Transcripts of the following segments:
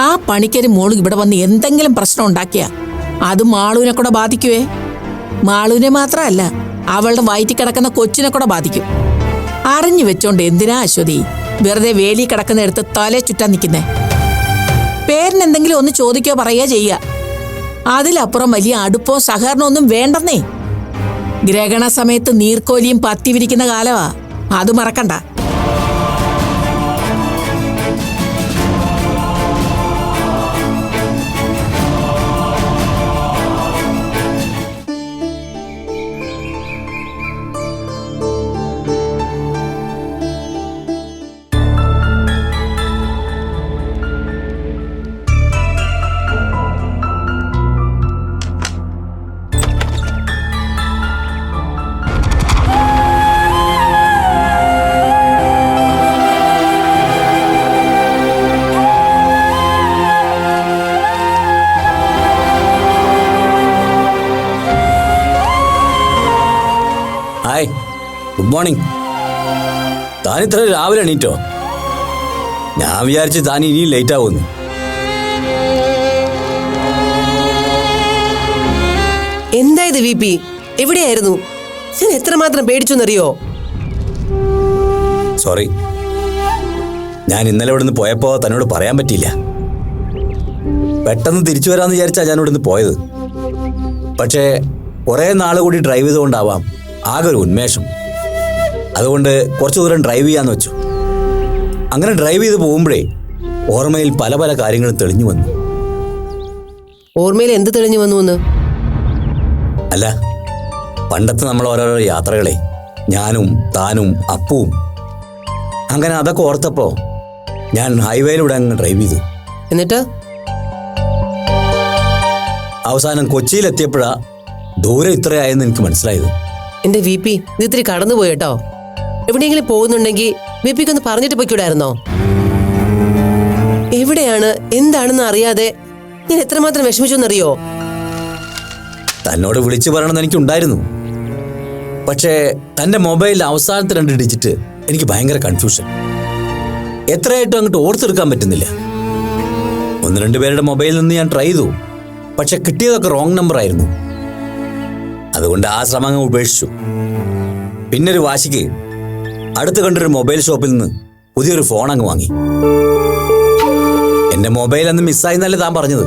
ആ പണിക്കര് മോള് ഇവിടെ വന്ന് എന്തെങ്കിലും പ്രശ്നം ഉണ്ടാക്കിയ അത് മാളുവിനെ കൂടെ ബാധിക്കുവേ. മാളുവിനെ മാത്രമല്ല, അവളുടെ വയറ്റിൽ കിടക്കുന്ന കൊച്ചിനെ കൂടെ ബാധിക്കും. അറിഞ്ഞു വെച്ചോണ്ട് എന്തിനാ അശ്വതി വെറുതെ വേലി കിടക്കുന്നിടത്ത് തലേ ചുറ്റാൻ നിൽക്കുന്നേ? പേരിനെന്തെങ്കിലും ഒന്ന് ചോദിക്കോ പറയുക ചെയ്യുക. അതിലപ്പുറം വലിയ അടുപ്പോ സഹകരണമോ ഒന്നും വേണ്ടെന്നേ. ഗ്രഹണ സമയത്ത് നീർക്കോലിയും പത്തി വിരിക്കുന്ന കാലമാ, അത് മറക്കണ്ട. Hi, good morning. താൻ ഇത്ര രാവിലെ എണീറ്റോ? ഞാൻ വിചാരിച്ച് താൻ ഇനിയും ലേറ്റ് ആവുന്നു. എന്തായത് വി പി? എവിടെയായിരുന്നു? ഞാൻ എത്രമാത്രം പേടിച്ചെന്നറിയോ? സോറി, ഞാൻ ഇന്നലെ ഇവിടുന്ന് പോയപ്പോ തന്നോട് പറയാൻ പറ്റിയില്ല. പെട്ടെന്ന് തിരിച്ചു വരാമെന്ന് വിചാരിച്ചാ ഞാൻ ഇവിടുന്ന് പോയത്. പക്ഷേ കുറേ നാൾ കൂടി ഡ്രൈവ് ചെയ്തുകൊണ്ടാവാം ആകെ ഒരു ഉന്മേഷം. അതുകൊണ്ട് കുറച്ചു ദൂരം ഡ്രൈവ് ചെയ്യാന്ന് വെച്ചു. അങ്ങനെ ഡ്രൈവ് ചെയ്ത് പോകുമ്പോഴേ ഓർമ്മയിൽ പല പല കാര്യങ്ങളും തെളിഞ്ഞു വന്നു. ഓർമ്മയിൽ എന്ത് തെളിഞ്ഞു വന്നു എന്ന്? അല്ല, പണ്ടത്തെ നമ്മൾ ഓരോരോ യാത്രകളെ, ഞാനും താനും അപ്പുവും, അങ്ങനെ അതൊക്കെ ഓർത്തപ്പോ ഞാൻ ഹൈവേയിലൂടെ അങ്ങ് ഡ്രൈവ് ചെയ്തു. എന്നിട്ട് അവസാനം കൊച്ചിയിലെത്തിയപ്പോഴാ ദൂരം ഇത്രയായെന്ന് എനിക്ക് മനസ്സിലായത്. എന്റെ വി പി, ഇത് ഇത്തിരി കടന്നുപോയി കേട്ടോ. എവിടെയെങ്കിലും പോകുന്നുണ്ടെങ്കിൽ വി പിക്ക് ഒന്ന് പറഞ്ഞിട്ട് പൊയ്ക്കൂടായിരുന്നോ? എവിടെയാണ് എന്താണെന്ന് അറിയാതെ ഞാൻ എത്രമാത്രം വിഷമിച്ചെന്നറിയോ? തന്നോട് വിളിച്ചു പറയണമെന്ന് എനിക്കുണ്ടായിരുന്നു. പക്ഷേ തൻ്റെ മൊബൈലിൽ അവസാനത്തെ 2 ഡിജിറ്റ് എനിക്ക് ഭയങ്കര കൺഫ്യൂഷൻ. എത്രയായിട്ടും അങ്ങോട്ട് ഓർത്തെടുക്കാൻ പറ്റുന്നില്ല. 1-2 പേരുടെ മൊബൈലിൽ നിന്ന് ഞാൻ ട്രൈ ചെയ്തു. പക്ഷെ കിട്ടിയതൊക്കെ റോങ് നമ്പർ ആയിരുന്നു. അതുകൊണ്ട് ആ ശ്രമം അങ്ങ് ഉപേക്ഷിച്ചു. പിന്നൊരു വാശിക്ക് അടുത്ത് കണ്ടൊരു മൊബൈൽ ഷോപ്പിൽ നിന്ന് പുതിയൊരു ഫോൺ അങ്ങ് വാങ്ങി. എന്റെ മൊബൈൽ അന്ന് മിസ്സായി എന്നല്ലേ താൻ പറഞ്ഞത്.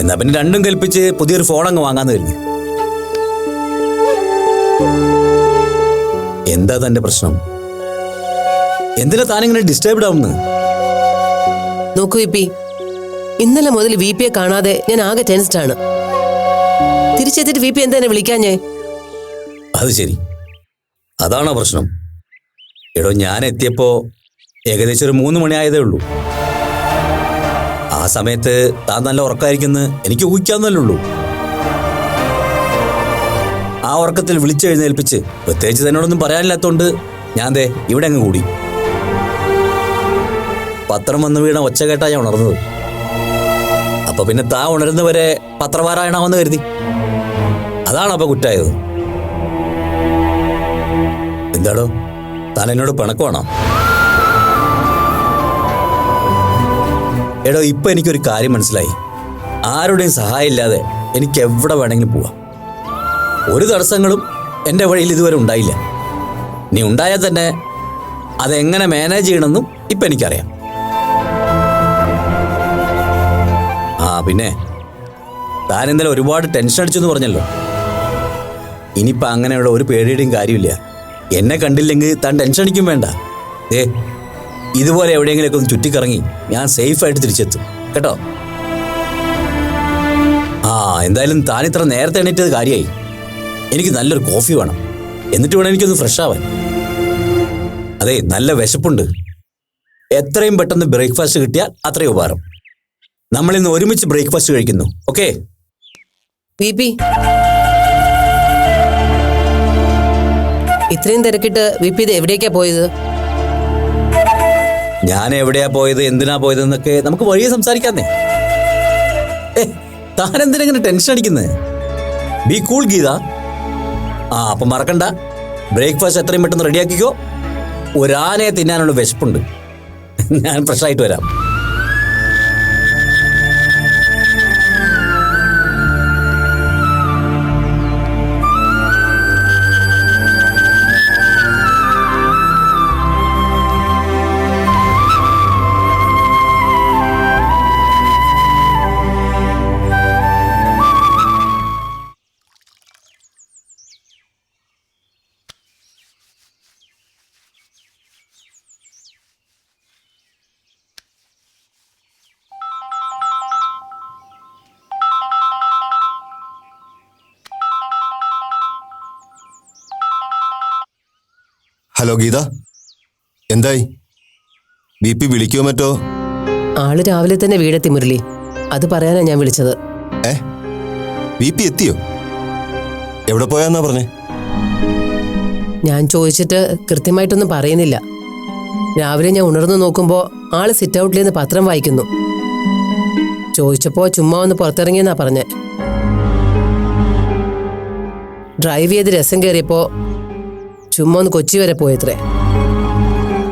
എന്നാ പിന്നെ രണ്ടും കൽപ്പിച്ച് പുതിയൊരു ഫോൺ അങ്ങ് വാങ്ങാന്ന് കരുതി. എന്താ തന്റെ പ്രശ്നം? എന്തിനാ താനിങ്ങനെ ഡിസ്റ്റർബ്ഡ് ആവുന്നത്? നോക്കൂ വി പി, ഇന്നലെ മുതൽ വി പിയെ കാണാതെ ഞാൻ ആകെ ടെൻസ്ഡാണ്. തിരിച്ചെത്തിട്ട് വി പി എന്താ എന്നെ വിളിക്കാഞ്ഞേ? അത് ശരി, അതാണോ പ്രശ്നം? എടോ, ഞാൻ എത്തിയപ്പോ ഏകദേശം ഒരു 3 മണി ആയതേ ഉള്ളൂ. ആ സമയത്ത് താൻ നല്ല ഉറക്കമായിരിക്കുമെന്ന് എനിക്ക് ഊഹിക്കാവുന്നല്ലേ ഉള്ളൂ. ആ ഉറക്കത്തിൽ വിളിച്ചെഴുന്നേൽപ്പിച്ച് പ്രത്യേകിച്ച് തന്നോടൊന്നും പറയാനില്ലാത്തോണ്ട് ഞാൻ ദേ ഇവിടെ അങ്ങ് കൂടി. പത്രം വന്ന് വീണ ഒച്ച കേട്ടാ ഞാൻ ഉണർന്നത്. അപ്പൊ പിന്നെ താൻ ഉണരുന്നവരെ പത്രപാരായണമെന്ന് കരുതി. അതാണ് അപ്പൊ കുറ്റായത്. എന്താടോ, താൻ എന്നോട് പിണക്കമാണോ? എടോ, ഇപ്പൊ എനിക്കൊരു കാര്യം മനസ്സിലായി. ആരുടെയും സഹായം ഇല്ലാതെ എനിക്ക് എവിടെ വേണമെങ്കിലും പോവാം. ഒരു തടസ്സങ്ങളും എൻ്റെ വഴിയിൽ ഇതുവരെ ഉണ്ടായില്ല. നീ ഉണ്ടായാൽ തന്നെ അതെങ്ങനെ മാനേജ് ചെയ്യണമെന്നും ഇപ്പൊ എനിക്കറിയാം. പിന്നെ താൻ ഇന്നലെ ഒരുപാട് ടെൻഷൻ അടിച്ചെന്ന് പറഞ്ഞല്ലോ. ഇനിയിപ്പോൾ അങ്ങനെയുള്ള ഒരു പേടിയുടെയും കാര്യമില്ല. എന്നെ കണ്ടില്ലെങ്കിൽ താൻ ടെൻഷൻ അടിക്കും വേണ്ട. ഇതുപോലെ എവിടെയെങ്കിലുമൊക്കെ ഒന്ന് ചുറ്റിക്കറങ്ങി ഞാൻ സേഫായിട്ട് തിരിച്ചെത്തും കേട്ടോ. എന്തായാലും താൻ ഇത്ര നേരത്തെ എണീറ്റത് കാര്യമായി. എനിക്ക് നല്ലൊരു കോഫി വേണം. എന്നിട്ട് വേണം എനിക്കൊന്ന് ഫ്രഷ് ആവാൻ. അതെ, നല്ല വിശപ്പുണ്ട്. എത്രയും പെട്ടെന്ന് ബ്രേക്ക്ഫാസ്റ്റ് കിട്ടിയാൽ അത്രയും ഉപകാരം. നമ്മളിന്ന് ഒരുമിച്ച് ബ്രേക്ക്ഫാസ്റ്റ് കഴിക്കുന്നു. ഓക്കെ? ഇത്രയും തിരക്കിട്ട് വി പി ഇത് എവിടേക്കാ പോയത്? ഞാൻ എവിടെയാ പോയത്, എന്തിനാ പോയതെന്നൊക്കെ നമുക്ക് വഴിയെ സംസാരിക്കാന്നേ. താൻ എന്തിനെങ്ങനെ ടെൻഷൻ അടിക്കുന്നത്? Be cool Geetha. അപ്പം മറക്കണ്ട, ബ്രേക്ക്ഫാസ്റ്റ് എത്രയും പെട്ടെന്ന് റെഡിയാക്കിക്കോ. ഒരാനയെ തിന്നാനുള്ള വിശപ്പുണ്ട്. ഞാൻ ഫ്രഷ് ആയിട്ട് വരാം. ഹലോ ഗീത, എന്തായി? ബി പി വിളിക്കുമോ മറ്റോ? ആള് രാവിലെ തന്നെ വീടെത്തി മുരളി. അത് പറയാനാ ഞാൻ വിളിച്ചത്. ബി പി എത്തിയോ? എവിടെ പോയാന്നാ പറഞ്ഞേ? ഞാൻ ചോദിച്ചിട്ട് കൃത്യമായിട്ടൊന്നും പറയുന്നില്ല. രാവിലെ ഞാൻ ഉണർന്നു നോക്കുമ്പോൾ ആള് സിറ്റ് ഔട്ടിൽ നിന്ന് പത്രം വായിക്കുന്നു. ചോദിച്ചപ്പോ ചുമ്മാ ഒന്ന് പുറത്തിറങ്ങിയെന്നാ പറഞ്ഞേ. ഡ്രൈവ് ചെയ്ത് രസം കയറിയപ്പോ ചുമ്മാ ഒന്ന് കൊച്ചി വരെ പോയത്രേ.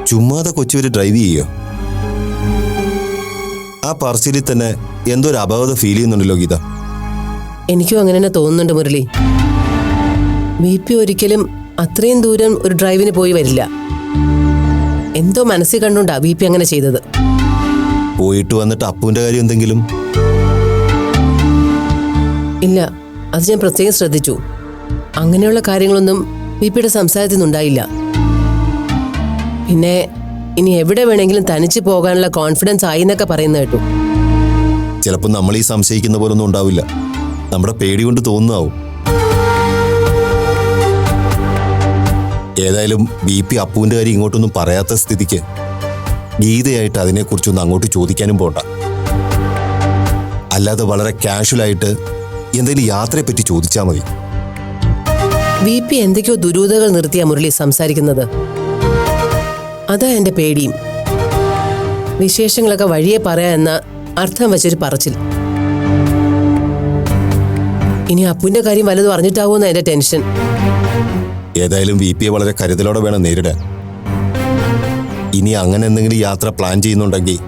ചുമ്മാതെ കൊച്ചി വരെ ഡ്രൈവ് ചെയ്യോ? ആ പറച്ചിലിൽ തന്നെ എന്തോ ഒരു അപകടം ഫീൽ ചെയ്യുന്നുണ്ടല്ലോ ഗീത. എനിക്കും അങ്ങനെ തന്നെ തോന്നുന്നുണ്ട് മുരളി. ബി പി ഒരിക്കലും അത്രയും ദൂരം ഒരു ഡ്രൈവിന് പോയി വരില്ല. എന്തോ മനസ്സിൽ കണ്ടുകൊണ്ടാ ബി പി അങ്ങനെ ചെയ്തത്. പോയിട്ട് വന്നിട്ട് അപ്പുവിന്റെ കാര്യം എന്തെങ്കിലും? ഇല്ല, അത് ഞാൻ പ്രത്യേകം ശ്രദ്ധിച്ചു. അങ്ങനെയുള്ള കാര്യങ്ങളൊന്നും ബി പിയുടെ സംസാരത്തിൽ നിന്നുണ്ടായില്ല. പിന്നെ ഇനി എവിടെ വേണമെങ്കിലും തനിച്ച് പോകാനുള്ള കോൺഫിഡൻസ് ആയി എന്നൊക്കെ പറയുന്ന കേട്ടു. ചിലപ്പോൾ നമ്മൾ ഈ സംശയിക്കുന്ന പോലൊന്നും ഉണ്ടാവില്ല. നമ്മുടെ പേടി കൊണ്ട് തോന്നുന്നാവും. ഏതായാലും ബി പി അപ്പുവിന്റെ കാര്യം ഇങ്ങോട്ടൊന്നും പറയാത്ത സ്ഥിതിക്ക് ഗീതയായിട്ട് അതിനെക്കുറിച്ചൊന്നും അങ്ങോട്ട് ചോദിക്കാനും പോണ്ട. അല്ലാതെ വളരെ കാഷ്വലായിട്ട് എന്തെങ്കിലും യാത്രയെപ്പറ്റി ചോദിച്ചാൽ മതി. ബി പി എന്തൊക്കെയോ ദുരൂഹതകൾ നിർത്തിയ മുരളി സംസാരിക്കുന്നത്. അതാ എന്റെ പേടിയും. വിശേഷങ്ങളൊക്കെ വഴിയെ പറയാ എന്ന അർത്ഥം വെച്ചൊരു പറച്ചിൽ. ഇനി അപ്പുവിന്റെ കാര്യം വല്ലതും അറിഞ്ഞിട്ടാവുമെന്ന എന്റെ ടെൻഷൻ. ഏതായാലും വി പിയെ വളരെ കരുതലോടെ വേണം നേരിടാൻ. ഇനി അങ്ങനെ എന്തെങ്കിലും യാത്ര പ്ലാൻ ചെയ്യുന്നുണ്ടെങ്കിൽ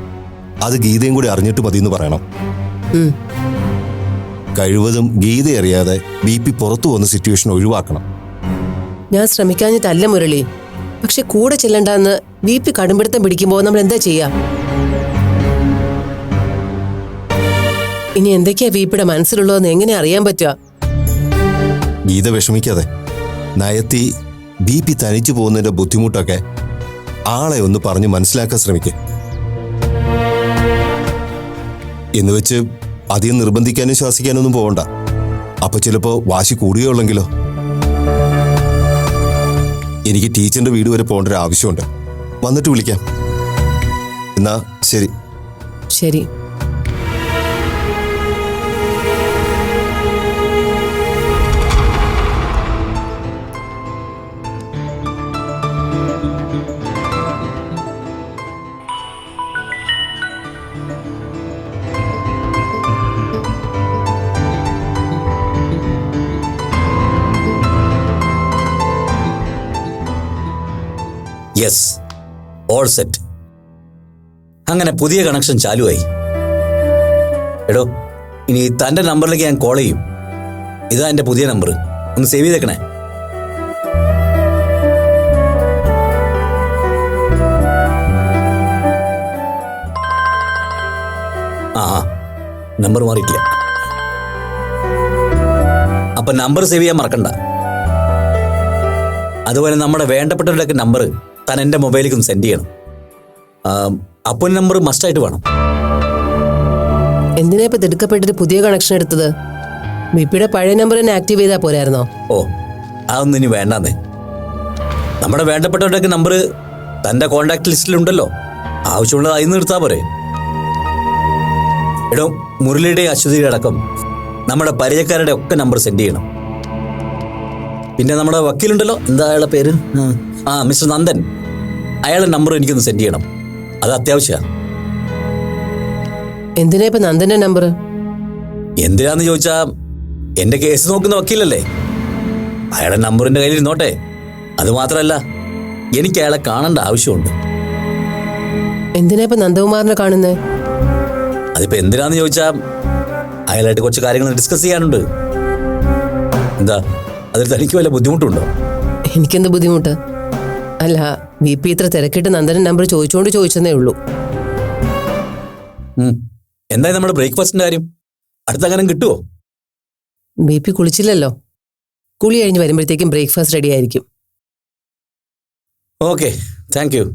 അത് ഗീതയും കൂടി അറിഞ്ഞിട്ട് മതി എന്ന് പറയണം. കഴിവതും ഗീത അറിയാതെ ബി പി പുറത്തു പോകുന്ന സിറ്റുവേഷൻ ഒഴിവാക്കണം. ഞാൻ ശ്രമിക്കാഞ്ഞിട്ടല്ല മുരളി. പക്ഷെ കൂടെ ചെല്ലണ്ടെന്ന് ബി പി കടുംപിടുത്തം പിടിക്കുമ്പോൾ നമ്മൾ എന്താ ചെയ്യാ? ഇനി എന്തൊക്കെയാ ബി പിയുടെ മനസ്സിലുള്ളതെന്ന് എങ്ങനെ അറിയാൻ പറ്റുക? ഗീത വിഷമിക്കാതെ. നയത്തി ബി പി തനിച്ചു പോകുന്നതിന്റെ ബുദ്ധിമുട്ടൊക്കെ ആളെ ഒന്ന് പറഞ്ഞ് മനസ്സിലാക്കാൻ ശ്രമിക്കുക. എന്നുവെച്ച് അധികം നിർബന്ധിക്കാനും ശ്വാസിക്കാനൊന്നും പോകണ്ട. അപ്പൊ ചിലപ്പോ വാശി കൂടുകയുള്ളെങ്കിലോ? എനിക്ക് ടീച്ചറിന്റെ വീട് വരെ പോകേണ്ട ഒരു ആവശ്യമുണ്ട്. വന്നിട്ട് വിളിക്കാം. എന്നാ ശരി. ശരി. Yes, all set. അങ്ങനെ പുതിയ കണക്ഷൻ ചാലുവായി. എടോ, ഇനി തൻ്റെ നമ്പറിലേക്ക് ഞാൻ കോൾ ചെയ്യും. ഇതാ എൻ്റെ പുതിയ നമ്പർ. ഒന്ന് സേവ് ചെയ്തേക്കണേ. ആ, നമ്പർ മാറിയിട്ടില്ല. അപ്പം നമ്പർ സേവ് ചെയ്യാൻ മറക്കണ്ട. അതുപോലെ നമ്മുടെ വേണ്ടപ്പെട്ടവരുടെയൊക്കെ നമ്പർ താൻ എൻ്റെ മൊബൈലിലേക്ക് ഒന്ന് സെൻഡ് ചെയ്യണം. അപ്പോൾ നമ്പർ മസ്റ്റായിട്ട് വേണം. എന്തിനാ ഇപ്പൊ തിടുക്കപ്പെട്ടിട്ട് പുതിയ കണക്ഷൻ എടുത്തത്? ബി പിയുടെ പഴയ നമ്പർ തന്നെ ആക്റ്റീവ് ചെയ്താൽ പോരായിരുന്നോ? ഓ, അതൊന്നും ഇനി വേണ്ടാന്നേ. നമ്മുടെ വേണ്ടപ്പെട്ടവരുടെയൊക്കെ നമ്പർ തൻ്റെ കോണ്ടാക്ട് ലിസ്റ്റിലുണ്ടല്ലോ. ആവശ്യമുള്ളത് അതിൽ നിന്ന് എടുത്താൽ പോരെ. എടോ, മുരളിയുടെ അശ്വതിയുടെ അടക്കം നമ്മുടെ പരിചയക്കാരുടെ ഒക്കെ നമ്പർ സെൻഡ് ചെയ്യണം. പിന്നെ നമ്മുടെ വക്കീലുണ്ടല്ലോ, എന്താ അയാളുടെ പേര്? മിസ്റ്റർ നന്ദൻ. അയാളുടെ നമ്പർ എനിക്കൊന്ന് സെൻഡ് ചെയ്യണം. അത് അത്യാവശ്യമാണ്. എന്തിനാ ഇപ്പൊ നന്ദന്റെ നമ്പർ? എന്തിനാന്ന് ചോദിച്ചാ എന്റെ കേസ് നോക്കുന്ന വക്കീലല്ലേ, അയാളുടെ നമ്പറിന്റെ കയ്യിൽ ഇരുന്നോട്ടെ. അത് മാത്രമല്ല, എനിക്ക് അയാളെ കാണേണ്ട ആവശ്യമുണ്ട്. എന്തിനാ ഇപ്പൊ നന്ദകുമാറിനെ കാണുന്നേ? അതിപ്പോ എന്തിനാന്ന് ചോദിച്ചാ അയാളായിട്ട് കുറച്ച് കാര്യങ്ങൾ ഡിസ്കസ് ചെയ്യാനുണ്ട്. എന്താ, അതിൽ തനിക്ക് വല്ല ബുദ്ധിമുട്ടുണ്ടോ? എനിക്കെന്ത് ബുദ്ധിമുട്ട്? അല്ല, ബി പി ഇത്ര തിരക്കിട്ട് നന്ദന്റെ നമ്പർ ചോദിച്ചെന്നേ ഉള്ളൂ. എന്തായാലും നമ്മുടെ ബ്രേക്ക്ഫാസ്റ്റിന്റെ കാര്യം അടുത്ത കാലം കിട്ടുമോ? ബി പി കുളിച്ചില്ലല്ലോ. കുളി കഴിഞ്ഞ് വരുമ്പോഴത്തേക്കും ബ്രേക്ക്ഫാസ്റ്റ് റെഡി ആയിരിക്കും. Okay, thank you.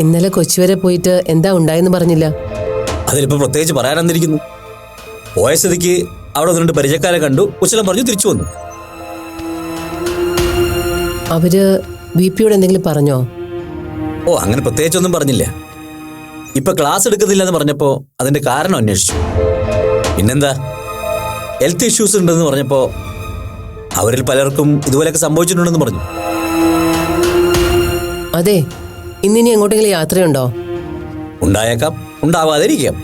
ഇന്നലെ കൊച്ചി വരെ പോയിട്ട് എന്താ ഉണ്ടായെന്ന് പറഞ്ഞില്ല. അതിലിപ്പോ പ്രത്യേകിച്ച് പറയാനെന്നിരിക്കുന്നു. പോയ സ്ഥിതിക്ക് അവിടെ ഒന്ന് രണ്ട് പരിചയക്കാരെ കണ്ടു, കുശലം പറഞ്ഞു തിരിച്ചു വന്നു. അവര് VPയോട് എന്തെങ്കിലും പറഞ്ഞോ? ഓ, അങ്ങനെ പ്രത്യേകിച്ചൊന്നും പറഞ്ഞില്ല. ഇപ്പൊ ക്ലാസ് എടുക്കുന്നില്ലെന്ന് പറഞ്ഞപ്പോ അതിന്റെ കാരണം അന്വേഷിച്ചു. പിന്നെന്താ, ഹെൽത്ത് ഇഷ്യൂസ് ഉണ്ടെന്ന് പറഞ്ഞപ്പോ അവരിൽ പലർക്കും ഇതുപോലെയൊക്കെ സംഭവിച്ചിട്ടുണ്ടെന്ന് പറഞ്ഞു. അതെ, ഇന്നിനി എങ്ങോട്ടെങ്കിലും യാത്രയുണ്ടോ? ഉണ്ടായേക്കാം, ഉണ്ടാവാതിരിക്കാം.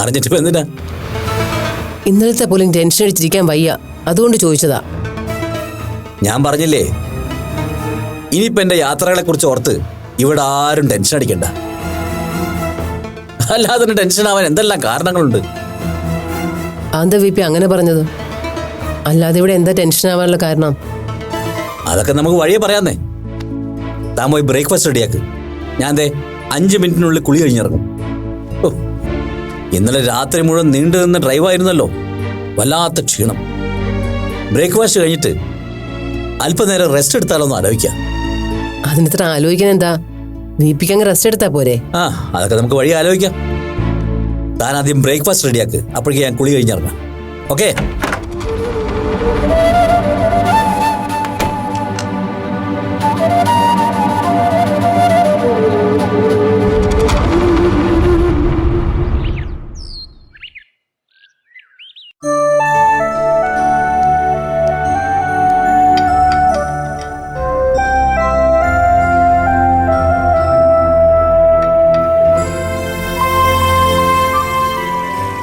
അറിഞ്ഞിട്ടിപ്പോ എന്തിനാ? ഇന്നലത്തെ പോലും ടെൻഷൻ അടിച്ചിരിക്കാൻ വയ്യ, അതുകൊണ്ട് ചോദിച്ചതാ. ഞാൻ പറഞ്ഞില്ലേ, ഇനിയിപ്പോ എന്റെ യാത്രകളെ കുറിച്ച് ഓർത്ത് ഇവിടെ ആരും ടെൻഷൻ അടിക്കണ്ട. അല്ലാതെ ടെൻഷൻ ആവാൻ എന്തെല്ലാം കാരണങ്ങളുണ്ട്. എന്താ VP അങ്ങനെ പറഞ്ഞത്? അല്ലാതെ ഇവിടെ എന്താ ടെൻഷൻ ആവാനുള്ള കാരണം? അതൊക്കെ നമുക്ക് വഴിയെ പറയാന്നേ. താൻ പോയി ബ്രേക്ക്ഫാസ്റ്റ് റെഡിയാക്ക്. ഞാൻ 5 മിനിറ്റിനുള്ളിൽ കുളി കഴിഞ്ഞിറങ്ങും. ഓ, ഇന്നലെ രാത്രി മുഴുവൻ നീണ്ടു നിന്ന് ഡ്രൈവായിരുന്നല്ലോ, വല്ലാത്ത ക്ഷീണം. ബ്രേക്ക്ഫാസ്റ്റ് കഴിഞ്ഞിട്ട് അല്പനേരം റെസ്റ്റ് എടുത്താലോന്ന് ആലോചിക്കാം. അതിനിത്ര ആലോചിക്കാൻ എന്താ? VPക്ക് അങ്ങ് റെസ്റ്റ് എടുത്താ പോരെ? അതൊക്കെ നമുക്ക് വഴി ആലോചിക്കാം. താൻ ആദ്യം ബ്രേക്ക്ഫാസ്റ്റ് റെഡിയാക്ക്, അപ്പോഴേക്ക് ഞാൻ കുളി കഴിഞ്ഞിറങ്ങാം. ഓക്കെ?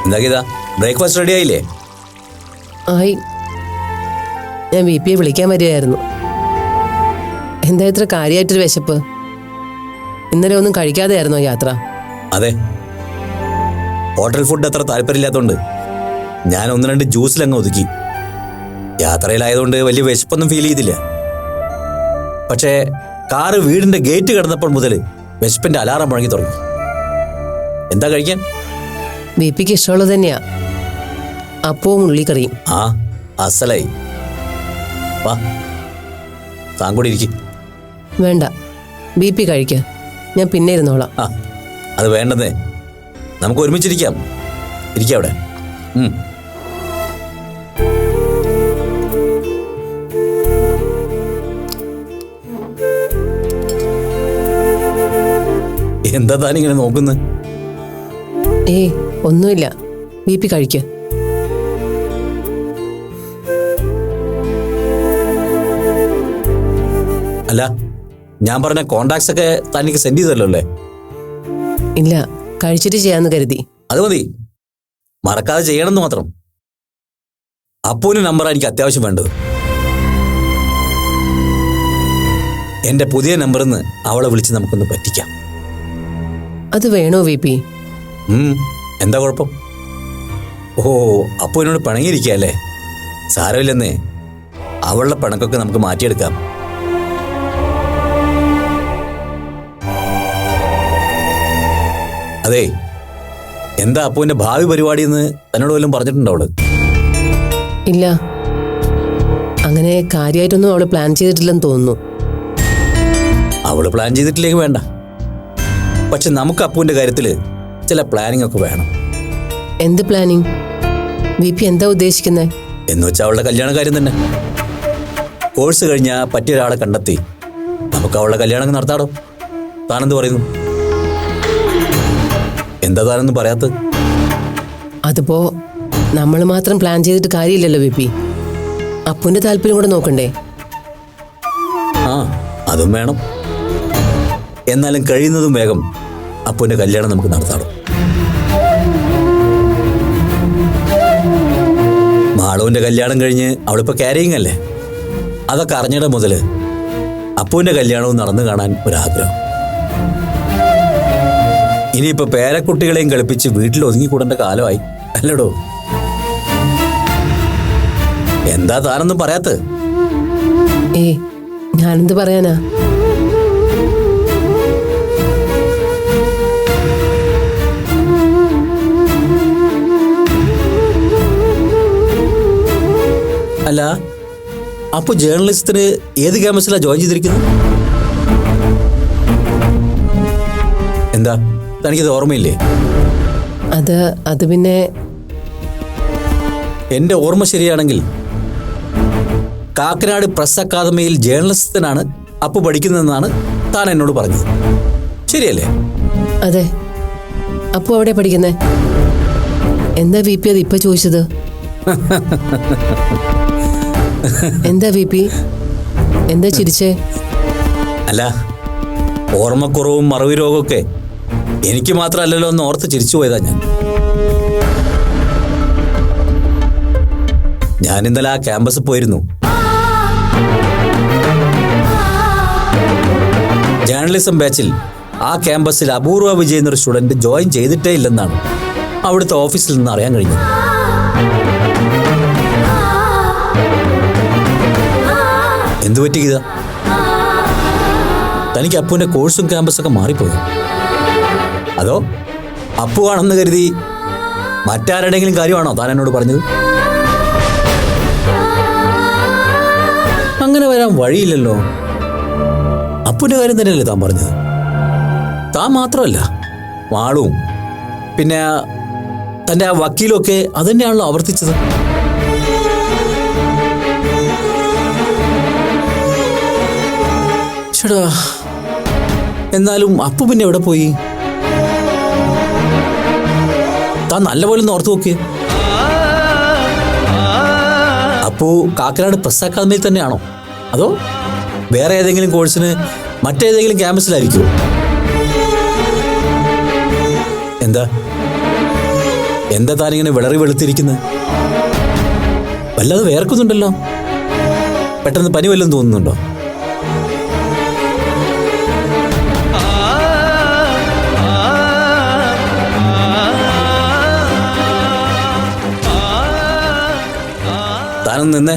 എന്താ ഗീത, ബ്രേക്ക്ഫാസ്റ്റ് റെഡി ആയില്ലേ? ആയി. ഞാൻ VPയെ വിളിക്കാൻ വരികയായിരുന്നു. എന്താ ഇത്ര കാര്യമായിട്ടൊരു വിശപ്പ്? ഇന്നലെ ഒന്നും കഴിക്കാതെയായിരുന്നോ യാത്ര? അതെ, ഹോട്ടൽ ഫുഡ് അത്ര താല്പര്യമില്ലാത്തതുകൊണ്ട് ഞാൻ 1-2 ജ്യൂസിലങ്ങ് ഒതുക്കി. യാത്രയിലായതുകൊണ്ട് വലിയ വിശപ്പൊന്നും ഫീൽ ചെയ്തില്ല. പക്ഷേ കാറ് വീടിന്റെ ഗേറ്റ് കിടന്നപ്പോൾ മുതൽ വിശപ്പിന്റെ അലാറം മുഴങ്ങി തുടങ്ങി. എന്താ കഴിക്കാൻ? VPക്ക് ഇഷ്ടമുള്ളത് തന്നെയാ, അപ്പവും ഉള്ളിക്കറിയും. അസലായി. വാ, താൻ കൂടി ഇരിക്കും. വേണ്ട, BP കഴിക്ക, ഞാൻ പിന്നെ ഇരുന്നോളാം. അത് വേണ്ടെന്നേ, നമുക്ക് ഒരുമിച്ചിരിക്കാം. ഇരിക്കാം അവിടെ. എന്താ താനിങ്ങനെ നോക്കുന്നത്? ഒന്നുമില്ല, BP കഴിക്ക. അല്ല, ഞാൻ പറഞ്ഞ കോണ്ടാക്ട്സ് ഒക്കെ തനിക്ക് സെൻഡ് ചെയ്തല്ലോ അല്ലേ? ഇല്ല, കഴിച്ചിട്ട് ചെയ്യാന്ന് കരുതി. അത് മതി, മറക്കാതെ ചെയ്യണമെന്ന് മാത്രം. അപ്പൂന് നമ്പറാണ് എനിക്ക് അത്യാവശ്യം വേണ്ടത്. എന്റെ പുതിയ നമ്പറിൽ നിന്ന് അവളെ വിളിച്ച് നമുക്കൊന്ന് പറ്റിക്കാം. അത് വേണോ VP? എന്താ കുഴപ്പം? ഓ, അപ്പോ എന്നോട് പിണങ്ങിയിരിക്കല്ലേ? സാരമില്ലെന്നേ, അവളുടെ പിണക്കൊക്കെ നമുക്ക് മാറ്റിയെടുക്കാം. അതെ, എന്താ അപ്പൂന്റെ ഭാവി പരിപാടി എന്ന് തന്നോട് വല്ലതും പറഞ്ഞിട്ടുണ്ടോ അവള്? ഇല്ല, അങ്ങനെ കാര്യമായിട്ടൊന്നും അവള് പ്ലാൻ ചെയ്തിട്ടില്ലെന്ന് തോന്നുന്നു. അവള് പ്ലാൻ ചെയ്തിട്ടില്ലെങ്കിൽ വേണ്ട. പക്ഷെ നമുക്ക് അപ്പൂന്റെ കാര്യത്തില് ചില പ്ലാനിങ് ഒക്കെ വേണം. എന്ത് പ്ലാനിങ്? VP എന്താ ഉദ്ദേശിക്കുന്നത്? എന്ന് വെച്ചാൽ അവളുടെ കല്യാണ കാര്യം തന്നെ. കോഴ്സ് കഴിഞ്ഞാൽ പറ്റിയ ഒരാളെ കണ്ടെത്തി നമുക്ക് അവളുടെ കല്യാണം നടത്താടോ. താനെന്ത് പറയുന്നു? എന്താ താനൊന്നും പറയാത്തത്? അതിപ്പോ നമ്മൾ മാത്രം പ്ലാൻ ചെയ്തിട്ട് കാര്യമില്ലല്ലോ VP. അപ്പുവിന്റെ താല്പര്യം കൂടെ നോക്കണ്ടേ? അതും വേണം. എന്നാലും കഴിയുന്നതും വേഗം അപ്പുവിന്റെ കല്യാണം നമുക്ക് നടത്താടോ. മാളുവിന്റെ കല്യാണം കഴിഞ്ഞ് അവളിപ്പോ ക്യാരിയിങ് അല്ലേ? അതൊക്കെ അറിഞ്ഞിട മുതല് അപ്പുവിന്റെ കല്യാണവും നടന്നു കാണാൻ ഒരാഗ്രഹം. ഇനിയിപ്പോ പേരക്കുട്ടികളെയും കളിപ്പിച്ച് വീട്ടിൽ ഒതുങ്ങിക്കൂടേണ്ട കാലമായി അല്ലടോ. എന്താ താനൊന്നും പറയാത്ത? ഞാനെന്ത് പറയാനാ? അല്ല, അപ്പൊ ജേർണലിസ്റ്റിന് ഏത് ക്യാമ്പസിലാണ് ജോയിൻ ചെയ്തിരിക്കുന്നത്? എന്താ തനിക്കത് ഓർമ്മയില്ലേ? അത് പിന്നെ എന്റെ ഓർമ്മ ശരിയാണെങ്കിൽ കാക്കനാട് പ്രസ് അക്കാദമിയിൽ ജേർണലിസത്തിനാണ് അപ്പു പഠിക്കുന്നതെന്നാണ് താൻ എന്നോട് പറഞ്ഞത്. ശരിയല്ലേ? അതെ. അപ്പു അവിടെ പഠിക്കുന്നേ? എന്താ വി പി അത് ഇപ്പൊ ചോദിച്ചത്? എന്താ വി പി, എന്താ ചിരിച്ചേ? അല്ല, ഓർമ്മക്കുറവും മറവി രോഗമൊക്കെ എനിക്ക് മാത്രമല്ലല്ലോ എന്ന് ഓർത്ത് ചിരിച്ചു പോയതാ ഞാൻ ഇന്നലെ ആ ക്യാമ്പസിൽ പോയിരുന്നു. ജേർണലിസം ബാച്ചിൽ ആ ക്യാമ്പസിൽ അപൂർവ വിജയ് എന്നൊരു സ്റ്റുഡന്റ് ജോയിൻ ചെയ്തിട്ടേ ഇല്ലെന്നാണ് അവിടുത്തെ ഓഫീസിൽ നിന്ന് അറിയാൻ കഴിഞ്ഞത്. എന്തു പറ്റി ഗീത? തനിക്ക് അപ്പുവിന്റെ കോഴ്സും ക്യാമ്പസൊക്കെ മാറിപ്പോയി? അതോ അപ്പു ആണെന്ന് കരുതി മറ്റാരുടെങ്കിലും കാര്യമാണോ താൻ എന്നോട് പറഞ്ഞത്? അങ്ങനെ വരാൻ വഴിയില്ലല്ലോ. അപ്പുവിന്റെ കാര്യം തന്നെയല്ലേ താൻ പറഞ്ഞത്? താൻ മാത്രമല്ല, മാളും പിന്നെ തൻ്റെ ആ വക്കീലൊക്കെ അതുതന്നെയാണല്ലോ ആവർത്തിച്ചത്. ചേടാ, എന്നാലും അപ്പു പിന്നെ എവിടെ പോയി? താൻ നല്ലപോലെ ഒന്ന് ഓർത്തു നോക്കിയേ. അപ്പു കാക്കനാട് പ്രസ് അക്കാദമിയിൽ തന്നെയാണോ, അതോ വേറെ ഏതെങ്കിലും കോഴ്സിന് മറ്റേതെങ്കിലും ക്യാമ്പസിലായിരിക്കുമോ? എന്താ താനിങ്ങനെ വിളറി വെളുത്തിരിക്കുന്നത്? വല്ലാതെ വേർക്കുന്നുണ്ടല്ലോ. പെട്ടെന്ന് പനി വല്ലതും തോന്നുന്നുണ്ടോ? താനൊന്ന് നിന്നേ.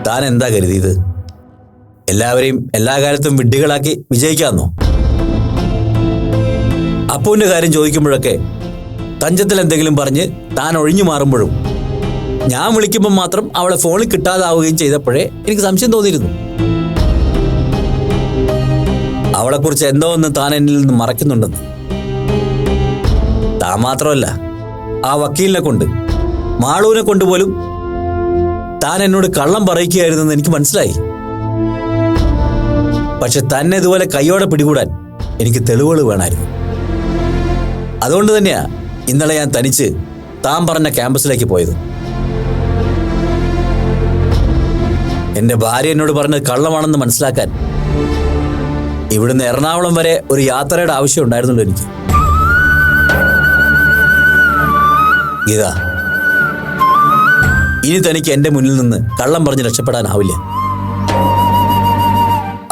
താൻ എന്താ കരുതിയത്? എല്ലാവരെയും എല്ലാ കാലത്തും വിഡ്ഢികളാക്കി വിജയിക്കാന്നോ? അപ്പുവിന്റെ കാര്യം ചോദിക്കുമ്പോഴൊക്കെ തഞ്ചത്തിൽ എന്തെങ്കിലും പറഞ്ഞ് താൻ ഒഴിഞ്ഞു മാറുമ്പോഴും ഞാൻ വിളിക്കുമ്പോൾ മാത്രം അവളെ ഫോണിൽ കിട്ടാതാവുകയും ചെയ്തപ്പോഴേ എനിക്ക് സംശയം തോന്നിയിരുന്നു. അവളെക്കുറിച്ച് എന്തോ ഒന്ന് താൻ എന്നിൽ നിന്ന് മറയ്ക്കുന്നുണ്ടെന്ന്. താൻ മാത്രമല്ല, ആ വക്കീലിനെ കൊണ്ട്, മാളൂവിനെ കൊണ്ടുപോലും താൻ എന്നോട് കള്ളം പറയിക്കുകയായിരുന്നെന്ന് എനിക്ക് മനസ്സിലായി. പക്ഷെ തന്നെ ഇതുപോലെ കൈയോടെ പിടികൂടാൻ എനിക്ക് തെളിവുകൾ വേണമായിരുന്നു. അതുകൊണ്ട് തന്നെയാ ഇന്നലെ ഞാൻ തനിച്ച് താൻ പറഞ്ഞ ക്യാമ്പസിലേക്ക് പോയത്. എന്റെ ഭാര്യ എന്നോട് പറഞ്ഞത് കള്ളമാണെന്ന് മനസ്സിലാക്കാൻ ഇവിടുന്ന് എറണാകുളം വരെ ഒരു യാത്രയുടെ ആവശ്യം ഉണ്ടായിരുന്നുള്ളൂ എനിക്ക്. ഗീത, ഇനി തനിക്ക് എന്റെ മുന്നിൽ നിന്ന് കള്ളം പറഞ്ഞ് രക്ഷപ്പെടാനാവില്ല.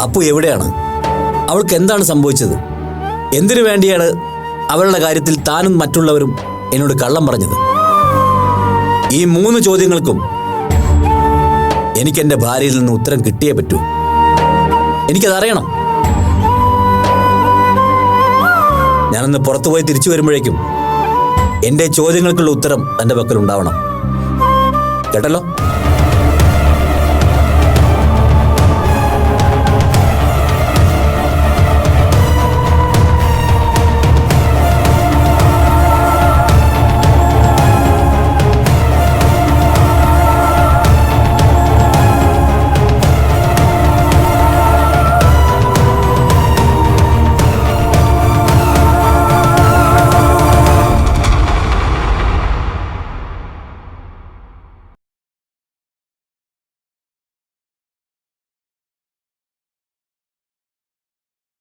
അപ്പു എവിടെയാണ്? അവൾക്ക് എന്താണ് സംഭവിച്ചത്? എന്തിനു വേണ്ടിയാണ് അവളുടെ കാര്യത്തിൽ താനും മറ്റുള്ളവരും എന്നോട് കള്ളം പറഞ്ഞത്? ഈ 3 ചോദ്യങ്ങൾക്കും എനിക്ക് എന്റെ ഭാര്യയിൽ നിന്ന് ഉത്തരം കിട്ടിയേ പറ്റൂ. എനിക്കതറിയണം. ഞാനൊന്ന് പുറത്തുപോയി തിരിച്ചു വരുമ്പോഴേക്കും എന്റെ ചോദ്യങ്ങൾക്കുള്ള ഉത്തരം തന്റെ പക്കൽ ഉണ്ടാവണം. കേട്ടല്ലോ?